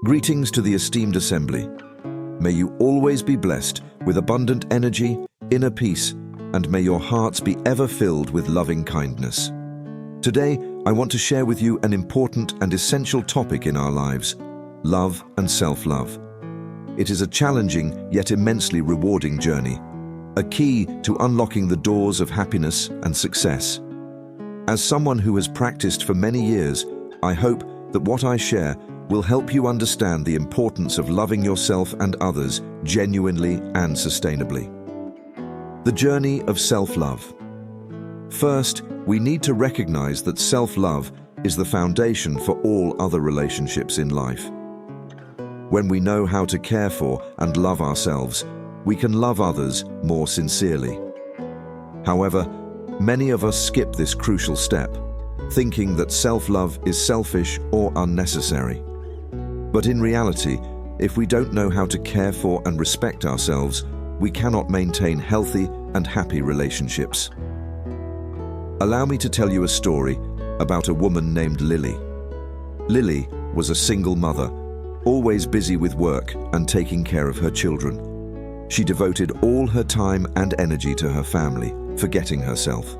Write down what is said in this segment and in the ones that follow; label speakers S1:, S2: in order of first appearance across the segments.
S1: Greetings to the esteemed assembly. May you always be blessed with abundant energy, inner peace, and may your hearts be ever filled with loving kindness. Today, I want to share with you an important and essential topic in our lives: love and self-love. It is a challenging yet immensely rewarding journey, a key to unlocking the doors of happiness and success. As someone who has practiced for many years, I hope that what I share will help you understand the importance of loving yourself and others genuinely and sustainably. The journey of self-love. First, we need to recognize that self-love is the foundation for all other relationships in life. When we know how to care for and love ourselves, we can love others more sincerely. However, many of us skip this crucial step, thinking that self-love is selfish or unnecessary. But in reality, if we don't know how to care for and respect ourselves, we cannot maintain healthy and happy relationships. Allow me to tell you a story about a woman named Lily. Lily was a single mother, always busy with work and taking care of her children. She devoted all her time and energy to her family, forgetting herself.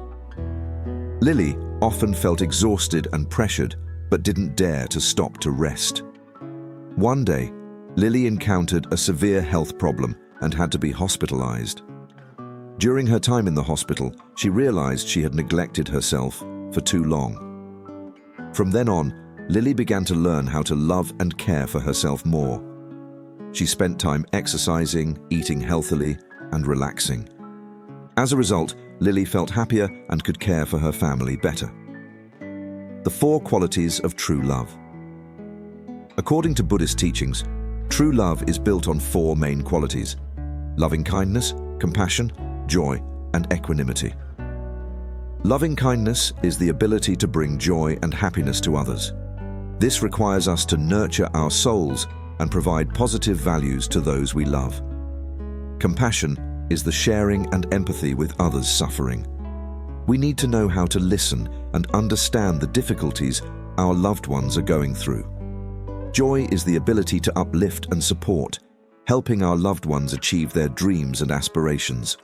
S1: Lily often felt exhausted and pressured, but didn't dare to stop to rest. One day, Lily encountered a severe health problem and had to be hospitalized. During her time in the hospital, she realized she had neglected herself for too long. From then on, Lily began to learn how to love and care for herself more. She spent time exercising, eating healthily, and relaxing. As a result, Lily felt happier and could care for her family better. The 4 qualities of true love. According to Buddhist teachings, true love is built on 4 main qualities: loving kindness, compassion, joy, and equanimity. Loving kindness is the ability to bring joy and happiness to others. This requires us to nurture our souls and provide positive values to those we love. Compassion is the sharing and empathy with others' suffering. We need to know how to listen and understand the difficulties our loved ones are going through. Joy is the ability to uplift and support, helping our loved ones achieve their dreams and aspirations.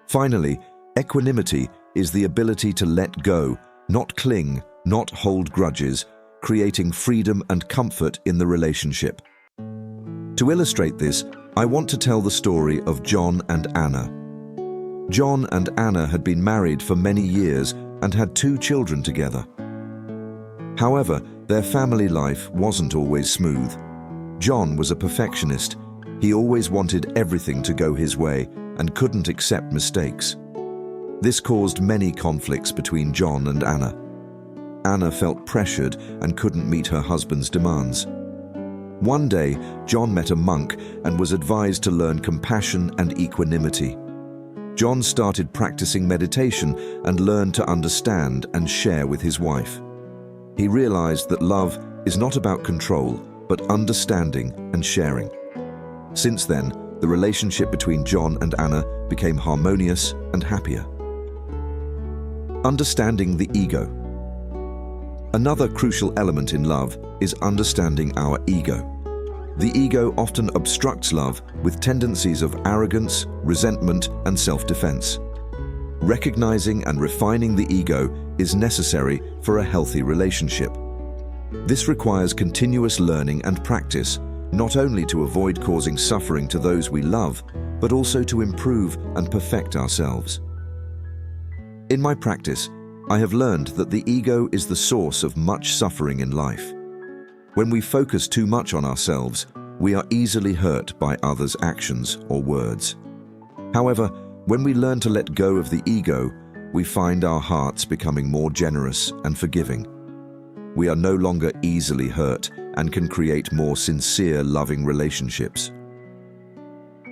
S1: Finally, equanimity is the ability to let go, not cling, not hold grudges, creating freedom and comfort in the relationship. To illustrate this, I want to tell the story of John and Anna. John and Anna had been married for many years and had 2 children together. However, their family life wasn't always smooth. John was a perfectionist. He always wanted everything to go his way and couldn't accept mistakes. This caused many conflicts between John and Anna. Anna felt pressured and couldn't meet her husband's demands. One day, John met a monk and was advised to learn compassion and equanimity. John started practicing meditation and learned to understand and share with his wife. He realized that love is not about control, but understanding and sharing. Since then, the relationship between John and Anna became harmonious and happier. Understanding the ego. Another crucial element in love is understanding our ego. The ego often obstructs love with tendencies of arrogance, resentment, and self-defense. Recognizing and refining the ego is necessary for a healthy relationship. This requires continuous learning and practice, not only to avoid causing suffering to those we love, but also to improve and perfect ourselves. In my practice, I have learned that the ego is the source of much suffering in life. When we focus too much on ourselves, we are easily hurt by others' actions or words. However, when we learn to let go of the ego, we find our hearts becoming more generous and forgiving. We are no longer easily hurt and can create more sincere, loving relationships.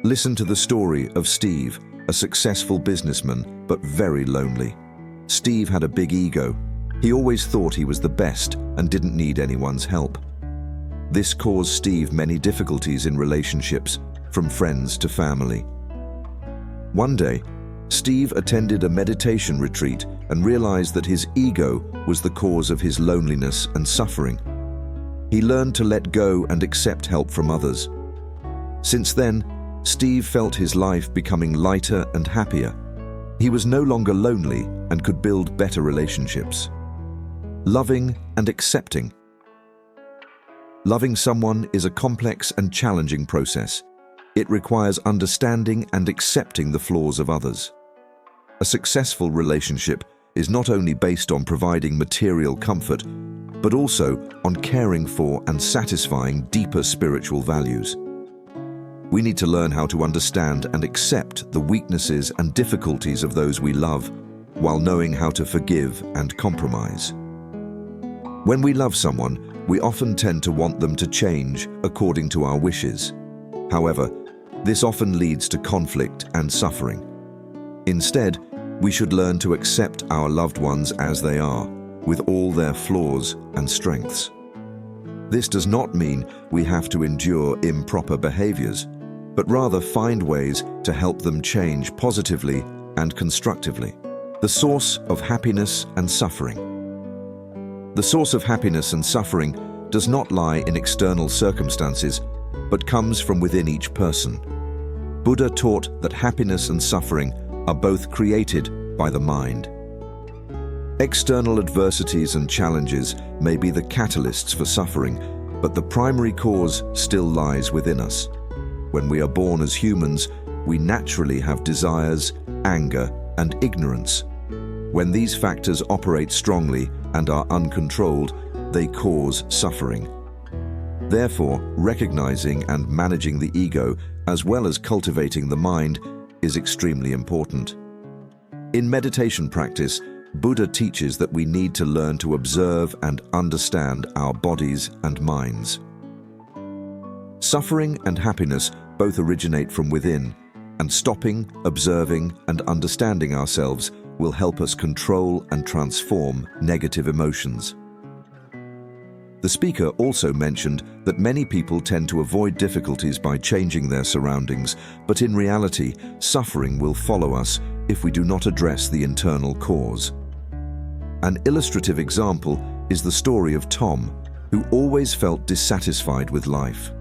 S1: Listen to the story of Steve, a successful businessman, but very lonely. Steve had a big ego. He always thought he was the best and didn't need anyone's help. This caused Steve many difficulties in relationships, from friends to family. One day, Steve attended a meditation retreat and realized that his ego was the cause of his loneliness and suffering. He learned to let go and accept help from others. Since then, Steve felt his life becoming lighter and happier. He was no longer lonely and could build better relationships. Loving and accepting. Loving someone is a complex and challenging process. It requires understanding and accepting the flaws of others. A successful relationship is not only based on providing material comfort, but also on caring for and satisfying deeper spiritual values. We need to learn how to understand and accept the weaknesses and difficulties of those we love, while knowing how to forgive and compromise. When we love someone, we often tend to want them to change according to our wishes. However, this often leads to conflict and suffering. Instead, we should learn to accept our loved ones as they are, with all their flaws and strengths. This does not mean we have to endure improper behaviors, but rather find ways to help them change positively and constructively. The source of happiness and suffering. The source of happiness and suffering does not lie in external circumstances, but comes from within each person. Buddha taught that happiness and suffering are both created by the mind. External adversities and challenges may be the catalysts for suffering, but the primary cause still lies within us. When we are born as humans, we naturally have desires, anger, and ignorance. When these factors operate strongly and are uncontrolled, they cause suffering. Therefore, recognizing and managing the ego, as well as cultivating the mind, is extremely important. In meditation practice, Buddha teaches that we need to learn to observe and understand our bodies and minds. Suffering and happiness both originate from within, and stopping, observing, and understanding ourselves will help us control and transform negative emotions. The speaker also mentioned that many people tend to avoid difficulties by changing their surroundings, but in reality, suffering will follow us if we do not address the internal cause. An illustrative example is the story of Tom, who always felt dissatisfied with life.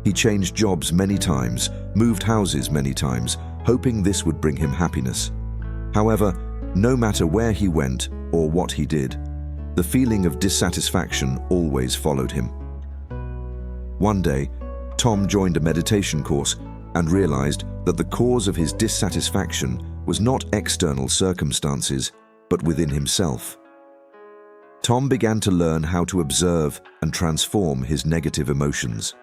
S1: He changed jobs many times, moved houses many times, hoping this would bring him happiness. However, no matter where he went or what he did, the feeling of dissatisfaction always followed him. One day, Tom joined a meditation course and realized that the cause of his dissatisfaction was not external circumstances, but within himself. Tom began to learn how to observe and transform his negative emotions.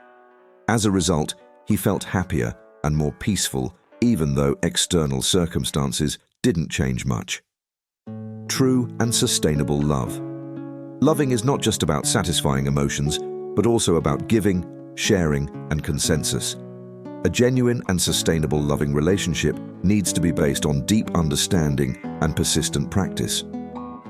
S1: As a result, he felt happier and more peaceful, even though external circumstances didn't change much. True and sustainable love. Loving is not just about satisfying emotions, but also about giving, sharing, and consensus. A genuine and sustainable loving relationship needs to be based on deep understanding and persistent practice.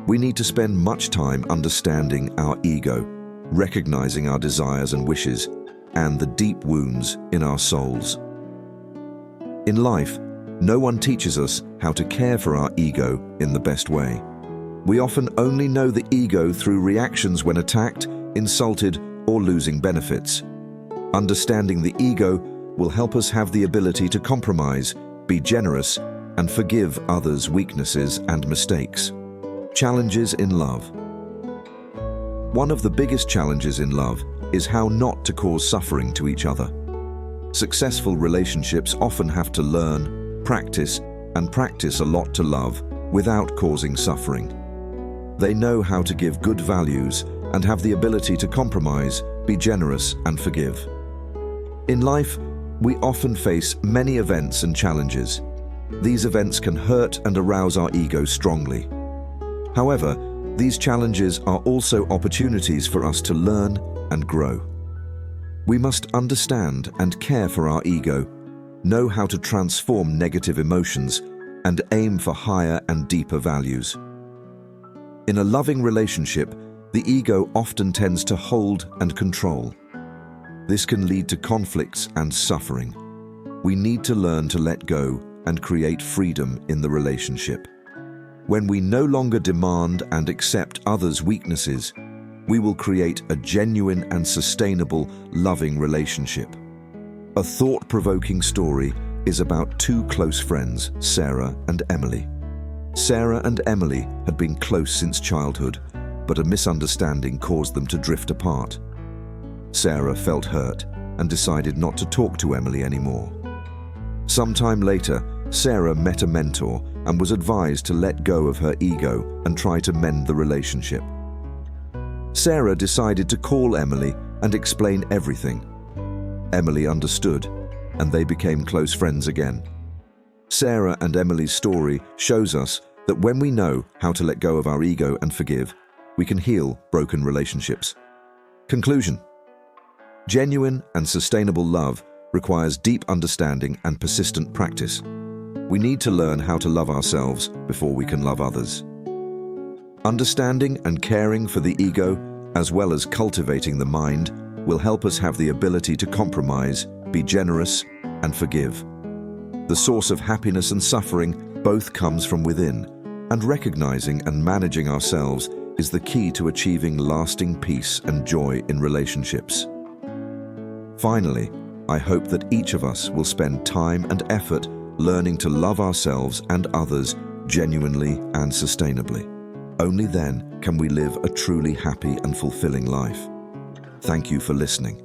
S1: We need to spend much time understanding our ego, recognizing our desires and wishes, and the deep wounds in our souls. In life, no one teaches us how to care for our ego in the best way. We often only know the ego through reactions when attacked, insulted, or losing benefits. Understanding the ego will help us have the ability to compromise, be generous, and forgive others' weaknesses and mistakes. Challenges in love. One of the biggest challenges in love is how not to cause suffering to each other. Successful relationships often have to learn, practice a lot to love without causing suffering. They know how to give good values and have the ability to compromise, be generous, and forgive. In life, we often face many events and challenges. These events can hurt and arouse our ego strongly. However, these challenges are also opportunities for us to learn and grow. We must understand and care for our ego, know how to transform negative emotions, and aim for higher and deeper values. In a loving relationship, the ego often tends to hold and control. This can lead to conflicts and suffering. We need to learn to let go and create freedom in the relationship. When we no longer demand and accept others' weaknesses, we will create a genuine and sustainable, loving relationship. A thought-provoking story is about two close friends, Sarah and Emily. Sarah and Emily had been close since childhood, but a misunderstanding caused them to drift apart. Sarah felt hurt and decided not to talk to Emily anymore. Sometime later, Sarah met a mentor and was advised to let go of her ego and try to mend the relationship. Sarah decided to call Emily and explain everything. Emily understood, and they became close friends again. Sarah and Emily's story shows us that when we know how to let go of our ego and forgive, we can heal broken relationships. Conclusion: genuine and sustainable love requires deep understanding and persistent practice. We need to learn how to love ourselves before we can love others. Understanding and caring for the ego, as well as cultivating the mind, will help us have the ability to compromise, be generous, and forgive. The source of happiness and suffering both comes from within, and recognizing and managing ourselves is the key to achieving lasting peace and joy in relationships. Finally, I hope that each of us will spend time and effort learning to love ourselves and others genuinely and sustainably. Only then can we live a truly happy and fulfilling life. Thank you for listening.